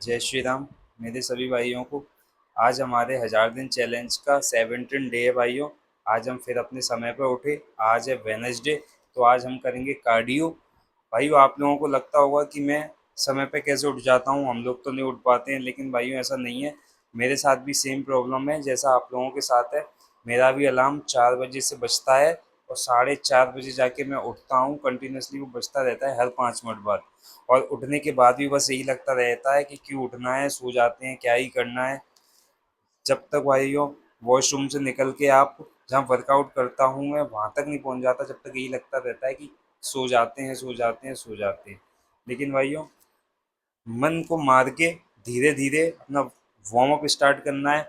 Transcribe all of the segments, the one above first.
जय श्री राम मेरे सभी भाइयों को। आज हमारे 1000 दिन चैलेंज का 17 डे है भाइयों। आज हम फिर अपने समय पर उठे। आज है वेनसडे, तो आज हम करेंगे कार्डियो। भाइयों, आप लोगों को लगता होगा कि मैं समय पे कैसे उठ जाता हूँ, हम लोग तो नहीं उठ पाते हैं, लेकिन भाइयों ऐसा नहीं है। मेरे साथ भी सेम प्रॉब्लम है जैसा आप लोगों के साथ है। मेरा भी अलार्म 4 बजे से बजता है और 4:30 बजे जाके मैं उठता हूँ। कंटिन्यूसली वो बजता रहता है हर 5 मिनट बाद। और उठने के बाद भी बस यही लगता रहता है कि क्यों उठना है, सो जाते हैं, क्या ही करना है। जब तक भाइयों वॉशरूम से निकल के आप जहाँ वर्कआउट करता हूँ मैं वहाँ तक नहीं पहुँच जाता, जब तक यही लगता रहता है कि सो जाते हैं, सो जाते हैं, सो जाते हैं। लेकिन भाइयों, मन को मार के धीरे धीरे अपना वार्म अप स्टार्ट करना है।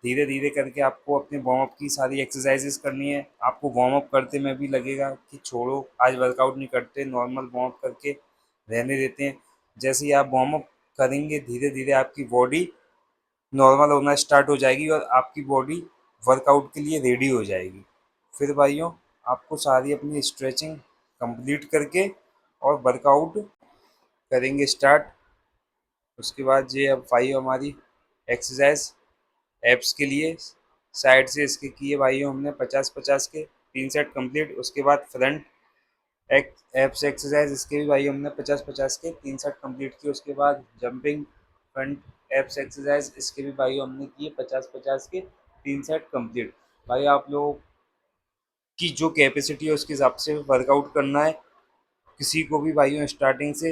धीरे धीरे करके आपको अपने वार्म अप की सारी एक्सरसाइजेस करनी है। आपको वार्म अप करते में भी लगेगा कि छोड़ो, आज वर्कआउट नहीं करते, नॉर्मल वार्म अप करके रहने देते हैं। जैसे ही आप वार्म अप करेंगे धीरे धीरे आपकी बॉडी नॉर्मल होना स्टार्ट हो जाएगी और आपकी बॉडी वर्कआउट के लिए रेडी हो जाएगी। फिर भाइयों, आपको सारी अपनी स्ट्रेचिंग कंप्लीट करके और वर्कआउट करेंगे स्टार्ट। उसके बाद ये अब भाइयों हमारी एक्सरसाइज एब्स के लिए साइड से इसके किए भाइयों हमने 50-50 के 3 सेट कंप्लीट। उसके बाद फ्रंट एब्स एक्सरसाइज इसके भी भाई हमने 50-50 के 3 सेट कंप्लीट किए। उसके बाद जंपिंग फ्रंट एब्स एक्सरसाइज इसके भी भाई हमने किए 50-50 के 3 सेट कंप्लीट। भाई आप लोगों की जो कैपेसिटी है उसके हिसाब से वर्कआउट करना है। किसी को भी भाइयों स्टार्टिंग से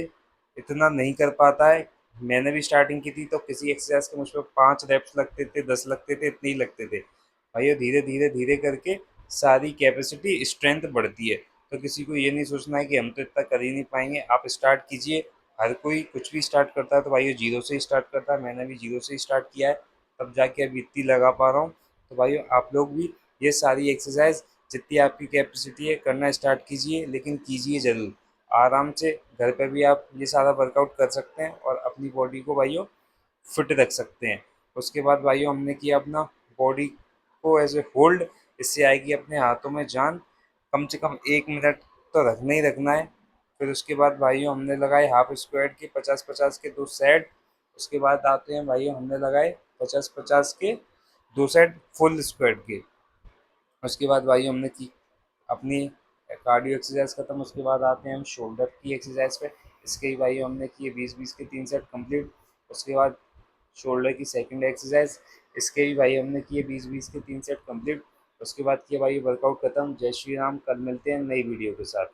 इतना नहीं कर पाता है। मैंने भी स्टार्टिंग की थी तो किसी एक्सरसाइज के मुझ पर 5 रेप्स लगते थे, 10 लगते थे, इतने ही लगते थे। भाइयों धीरे धीरे धीरे करके सारी कैपेसिटी स्ट्रेंथ बढ़ती है। तो किसी को ये नहीं सोचना है कि हम तो इतना कर ही नहीं पाएंगे। आप स्टार्ट कीजिए। हर कोई कुछ भी स्टार्ट करता है तो भाइयों जीरो से ही स्टार्ट करता है। मैंने भी जीरो से ही स्टार्ट किया है, तब जाके अभी इतनी लगा पा रहा हूँ। तो भाइयों आप लोग भी ये सारी एक्सरसाइज जितनी आपकी कैपेसिटी है करना स्टार्ट कीजिए, लेकिन कीजिए ज़रूर। आराम से घर पे भी आप ये सारा वर्कआउट कर सकते हैं और अपनी बॉडी को भाइयों फिट रख सकते हैं। उसके बाद भाइयों हमने किया अपना बॉडी को एज ए होल्ड। इससे आएगी अपने हाथों में जान। कम से कम 1 मिनट तो रखना ही रखना है। फिर उसके बाद भाइयों हमने लगाए हाफ स्क्वाट के 50-50 के 2 सेट। उसके बाद आते हैं भाइयों हमने लगाए 50-50 के 2 सेट फुल स्क्वाट के। उसके बाद भाई हमने की अपनी कार्डियो एक्सरसाइज खत्म। उसके बाद आते हैं हम शोल्डर की एक्सरसाइज पे। इसके ही भाई हमने किए 20-20 के 3 सेट कंप्लीट। उसके बाद शोल्डर की सेकंड एक्सरसाइज इसके भी भाई हमने किए 20-20 के 3 सेट कंप्लीट। उसके बाद किया भाई वर्कआउट खत्म। जय श्री राम। कल मिलते हैं नई वीडियो के साथ।